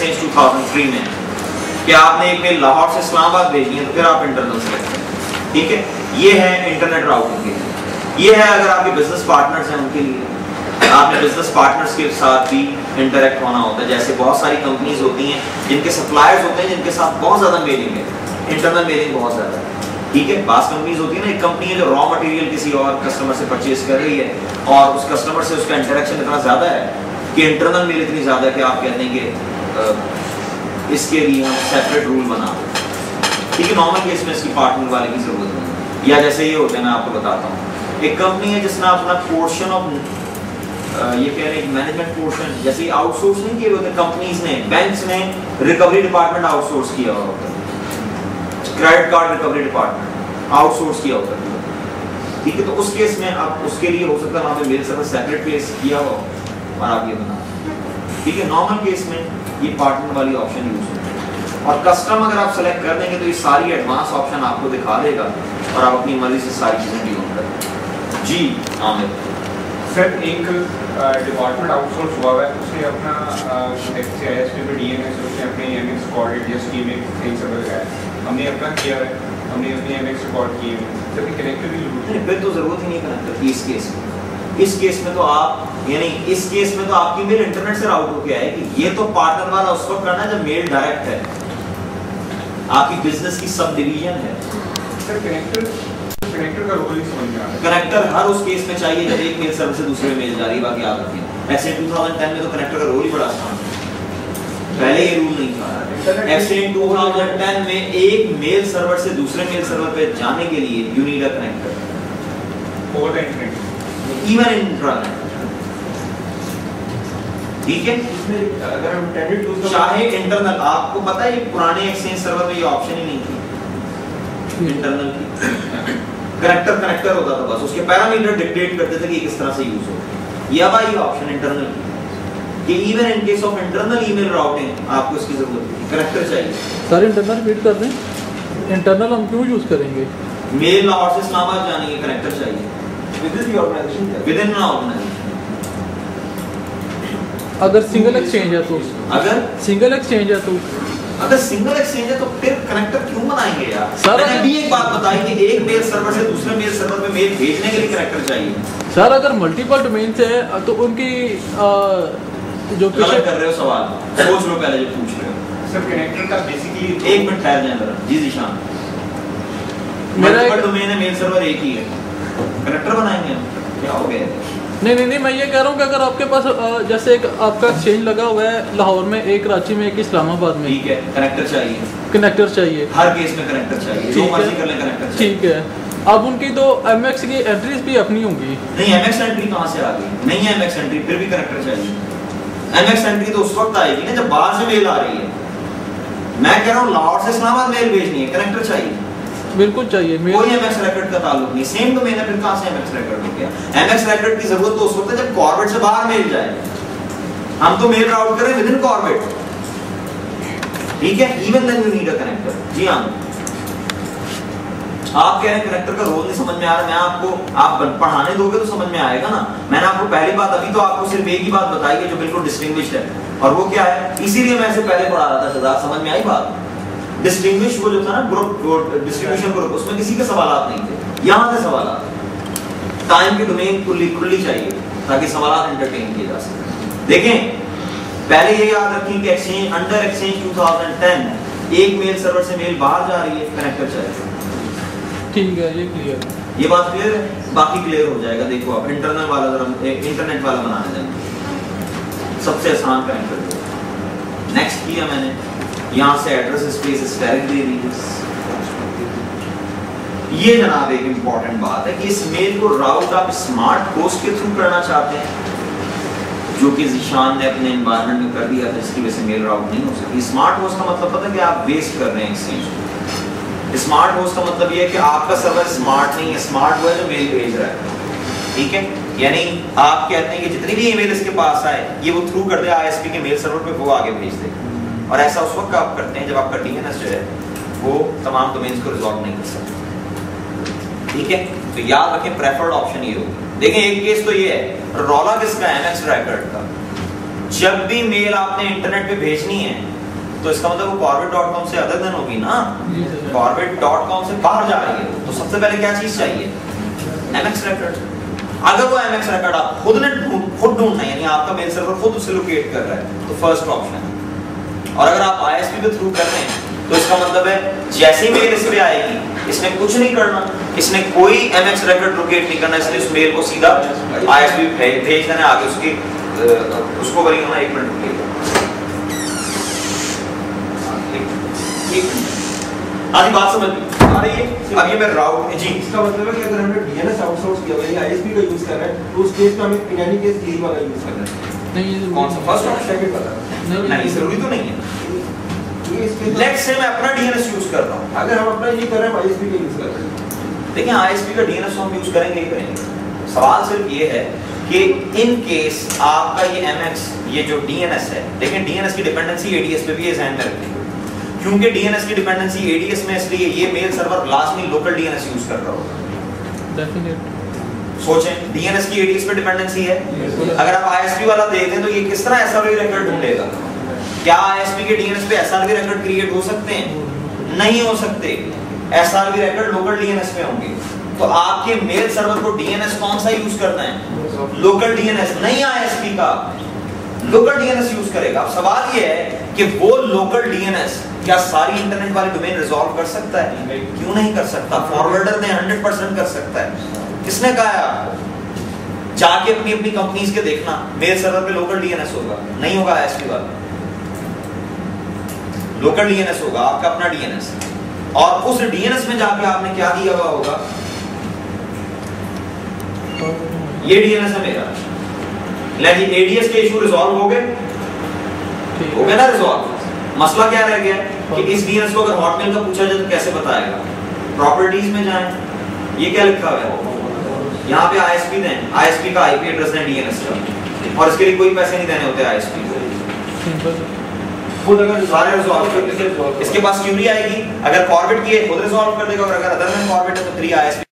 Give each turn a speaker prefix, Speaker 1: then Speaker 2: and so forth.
Speaker 1: Exchange 2003 में कि आपने एक मेल लाहौर से इस्लामाबाद भेजी है तो फिर आप इंटरनल सेलेक्ट करें। ठीक है, ये है इंटरनेट राउटिंग के लिए। ये है अगर आपके बिजनेस पार्टनर्स हैं उनके लिए, आपने बिजनेस पार्टनर्स के साथ भी इंटरेक्ट होना होता है। जैसे बहुत सारी कंपनीज होती हैं जिनके सप्लायर्स होते हैं जिनके साथ बहुत ज़्यादा मेलिंग है, इंटरनल मेलिंग बहुत ज़्यादा है। ठीक है, बास कंपनीज होती है ना, एक कंपनी है जो रॉ मटेरियल किसी और कस्टमर से परचेज कर रही है और उस कस्टमर से उसका इंटरेक्शन इतना ज़्यादा है कि इंटरनल मेल इतनी ज़्यादा है कि आप कहते हैं कि इसके लिए हम सेपरेट रूल बना दें। ठीक है, नॉर्मल केस में इसकी पार्टनर वाले की ज़रूरत नहीं। या जैसे ये होते हैं, मैं आपको बताता हूँ, एक कंपनी है जिसने अपना पोर्शन ऑफ ये कह रहे हैं मैनेजमेंट पोर्शन जैसे आउटसोर्स नहीं किए होते कंपनीज ने, बैंक्स ने रिकवरी डिपार्टमेंट आउटसोर्स किया होता है, credit card recovery department outsource किया होता है। ठीक है, तो उस केस में आप उसके लिए हो सकता है वहाँ पे मेल सर्वर सेपरेट प्लेस किया हो और आप ये बना। ठीक है, नॉर्मल केस में ये पार्टनर वाली ऑप्शन यूज होती है और कस्टम अगर आप सेलेक्ट कर देंगे तो ये सारी एडवांस ऑप्शन आपको दिखा देगा और आप अपनी मर्जी से सारी चीज़ें डील करें। जी आमिर
Speaker 2: सर, एक डिपार्टमेंट आउटसोर्स हुआ है, उसने अपना ISP पे DNS उसने अपने MX रिकॉर्डेड या स्कीम में कहीं सब लगाया है, हमने अपना किया है, हमने अपने MX रिकॉर्ड किए हैं, सर कनेक्टर की जरूरत है?
Speaker 1: फिर तो जरूरत ही नहीं कनेक्टर की इस केस में। इस केस में तो आप यानी इस केस में तो आपकी मेल इंटरनेट से राउट होके आएगी। ये तो पार्टनर वाला उस वक्त करना है जब मेल डायरेक्ट है, आपकी बिजनेस की सब डिवीजन है।
Speaker 2: सर कनेक्टर का रोल ही समझ में आ रहा है।
Speaker 1: कनेक्टर हर उस केस में चाहिए जब एक मेल सर्वर से दूसरे मेल जा रही है। बाकी याद रखिए एक्सचेंज 2010 में तो कनेक्टर का रोल ही बड़ा आसान था, पहले ये रूल नहीं था। एक्सचेंज 2010 में एक मेल सर्वर से दूसरे मेल सर्वर पे जाने के लिए you need a connector
Speaker 2: over the internet,
Speaker 1: even intranet. ठीक है,
Speaker 2: इसमें अगर हम इंटरनेट यूज कर
Speaker 1: चाहे इंटरनल, आपको पता है ये पुराने एक्सचेंज सर्वर में ये ऑप्शन ही नहीं थी इंटरनल की। कनेक्टर होता था बस, उसके पैरामीटर डिक्टेट करते थे कि किस तरह से यूज हो। ये अब आई ऑप्शन इंटरनल की कि even in case of internal email routing आपको इसकी जरूरत है, कनेक्टर चाहिए।
Speaker 3: सर इंटरनल रीड कर दें, इंटरनल हम क्यों यूज करेंगे?
Speaker 1: मेल लाहौर से इस्लामाबाद जाने के कनेक्टर चाहिए विद इन ऑर्गेनाइजेशन।
Speaker 3: अगर सिंगल एक्सचेंज है तो,
Speaker 1: अगर
Speaker 3: सिंगल एक्सचेंज है तो,
Speaker 1: अगर सिंगल एक्सचेंज है तो फिर कनेक्टर क्यों बनाएंगे यार?
Speaker 3: सर
Speaker 1: मैंने अभी एक बात बताई कि एक मेल सर्वर से दूसरे मेल सर्वर पे मेल भेजने के लिए कनेक्टर चाहिए।
Speaker 3: सर अगर मल्टीपल डोमेन से है तो उनकी जो
Speaker 1: गलत कर रहे हो सवाल, सोच लो पहले जो पूछ रहे हो।
Speaker 2: सर कनेक्टर का बेसिकली
Speaker 1: एक मिनट ठहर जाए जरा। जी जीशान, मल्टीपल डोमेन है, मेल सर्वर एक ही है, कनेक्टर बनाएंगे हम? क्या हो गया?
Speaker 3: नहीं, मैं ये कह रहा हूँ कि अगर आपके पास जैसे एक आपका एक्सचेंज लगा हुआ है लाहौर में, एक कराची में, एक इस्लामाबाद में,
Speaker 1: ठीक है, कनेक्टर चाहिए,
Speaker 3: कनेक्टर चाहिए,
Speaker 1: हर केस में कनेक्टर चाहिए, जो मर्जी कर ले कनेक्टर चाहिए।
Speaker 3: ठीक है, अब उनकी तो MX की एंट्रीज भी अपनी होंगी।
Speaker 1: नहीं, MX एंट्री कहाँ से आ गई? नहीं है MX एंट्री, फिर भी कनेक्टर चाहिए। MX एंट्री तो उस वक्त आएगी ना जब बाहर से मेल आ रही है। मैं कह रहा हूँ लाहौर से इस्लामाबाद मेल भेजनी है, कनेक्टर चाहिए,
Speaker 3: बिल्कुल चाहिए।
Speaker 1: कोई MX रिकॉर्ड का ताल्लुक नहीं, सेम डोमेन है, फिर कहां से MX रिकॉर्ड हो गया? MX रिकॉर्ड की जरूरत तो उस वक्त है जब कॉर्बेट से बाहर मेल जाए। हम तो मेल राउट करें विद इन कॉर्बेट। ठीक है, even then you need a connector. जी हां, आप कह रहे हैं कनेक्टर का रोल नहीं समझ में आ रहा। मैं आपको आप पढ़ाने दोगे तो समझ में आएगा ना। मैंने आपको पहली बात अभी तो आपको सिर्फ एक ही बात बताई है जो बिल्कुल डिस्टिंग्विश्ड है, और वो क्या है, इसीलिए मैं इसे पहले पढ़ा रहा था। शहजाद समझ में आई बात? डिस्टिंग्विश वो जो था ना ग्रुप, डिस्ट्रीब्यूशन ग्रुप, उसमें किसी के सवालात नहीं थे, यहाँ से सवालात। टाइम की डोमेन खुली चाहिए ताकि सवालात एंटरटेन किए जा सके। देखें, पहले ये याद रखें कि एक्सचेंज अंडर एक्सचेंज 2010 एक मेल सर्वर से मेल बाहर जा रही है, कनेक्टर चाहिए।
Speaker 3: ठीक है, ये क्लियर,
Speaker 1: ये बात क्लियर है? बाकी क्लियर हो जाएगा। देखो आप इंटरनल वाला जरा इंटरनेट वाला बनाने जाएंगे, सबसे आसान कनेक्टर। नेक्स्ट किया मैंने, यहाँ से एड्रेस स्पेस स्टैटिक दे दी। ये जनाब एक इंपॉर्टेंट बात है कि इस मेल को राउट आप स्मार्ट होस्ट के थ्रू करना चाहते हैं, जो कि ज़ीशान ने अपने एनवायरनमेंट में कर दिया था, जिसकी वजह से मेल राउट नहीं हो सकती। स्मार्ट होस्ट का मतलब पता है कि आप वेस्ट कर रहे हैं एक्सचेंज। स्मार्ट होस्ट का मतलब ये है कि आपका सर्वर स्मार्ट नहीं है, स्मार्ट वो है जो मेल भेज रहा है। ठीक है, यानी आप कहते हैं कि जितनी भी ईमेल इसके पास आए ये वो थ्रू कर दे ISP के मेल सर्वर पे, वो आगे भेज दे। और ऐसा उस वक्त आप करते हैं जब आपका DNS जो है वो तमाम डोमेन्स को रिजॉल्व नहीं कर सकता। ठीक है, तो याद रखें प्रेफर्ड ऑप्शन ये होगा। देखें, एक केस तो ये है, रौला किसका है? MX रिकॉर्ड का। जब भी मेल आपने इंटरनेट पे भेजनी है तो इसका मतलब वो corporate.com से अदर देन होगी ना, corporate.com से बाहर जा रही है, तो सबसे पहले क्या चीज चाहिए? MX record। अगर वो MX record आप खुद ढूंढना है, यानी आपका मेल सर्वर खुद उसे लोकेट कर रहा है, तो फर्स्ट ऑप्शन है। और अगर आप ISP के थ्रू कर रहे हैं तो इसका मतलब है जैसे ही मेल इस पे आएगी, इसने कुछ नहीं करना, इसने कोई MX record लोकेट नहीं करना, इसने उस मेल को सीधा ISP भेज देना, आगे उसकी उसको करेंगे ना। 1 मिनट रुकिए, आधी बात समझ आ रही है? अब ये मैं राउट जी,
Speaker 4: इसका मतलब है कि अगर हमने DNS आउटसोर्स किया है या ISP का यूज कर रहे हैं तो उस केस में हमें इन एनी केस यही वाला यूज करना है।
Speaker 3: नहीं,
Speaker 1: कौन सा फर्स्ट ऑप्शन?
Speaker 4: सेकंड पता
Speaker 1: नहीं, जरूरी तो नहीं है। लेट्स से मैं अपना DNS यूज कर रहा हूं,
Speaker 4: अगर हम अपना ये कर रहे हैं ISP का यूज कर रहे हैं,
Speaker 1: देखिए ISP का DNS हम यूज करेंगे ही करेंगे। सवाल सिर्फ ये है कि इन केस आपका ये MX, ये जो DNS है, देखिए DNS की डिपेंडेंसी ADS पे भी है, ध्यान में रखें, क्योंकि DNS की डिपेंडेंसी ADS में, इसलिए ये मेल सर्वर लाजमी लोकल DNS यूज कर रहा होगा।
Speaker 3: डेफिनेट
Speaker 1: सोचें, DNS की ADS पे डिपेंडेंसी है, अगर आप ISP वाला देखते हैं तो ये किस तरह SRV रिकॉर्ड ढूंढेगा? क्या ISP के DNS पे SRV रिकॉर्ड क्रिएट हो सकते हैं? नहीं हो सकते। SRV रिकॉर्ड लोकल DNS पे होंगे, तो आपके मेल सर्वर को DNS कौन सा यूज करना है? लोकल DNS, नहीं ISP का, लोकल DNS यूज करेगा। अब सवाल ये है कि वो लोकल DNS क्या सारी इंटरनेट वाली डोमेन रिजॉल्व कर सकता है? क्यों नहीं कर सकता? फॉरवर्डर ने 100% कर सकता है। किसने कहा है आपको? जाके अपनी अपनी कंपनीज के देखना, मेल सर्वर पे लोकल DNS होगा, नहीं होगा ISP वाला, लोकल DNS होगा, आपका अपना DNS। और उस DNS में जाके आपने क्या दिया हुआ होगा? ये DNS है मेरा, लेकिन ADS के इशू रिजॉल्व हो गए, हो गया ना रिजॉल्व। मसला क्या रह गया कि इस DNS को अगर हॉटमेल का पूछा जाए तो कैसे बताएगा? प्रॉपर्टीज में जाएं, ये क्या लिखा हुआ है? यहाँ पे ISP दें, ISP का IP एड्रेस दें DNS का, और इसके लिए कोई पैसे नहीं देने होते ISP को, खुद अगर सारे रिजॉल्व कर, इसके पास क्यूरी आएगी, अगर फॉरवर्ड किए खुद रिजॉल्व कर देगा, और अगर अदर देन फॉरवर्ड है तो 3 ISP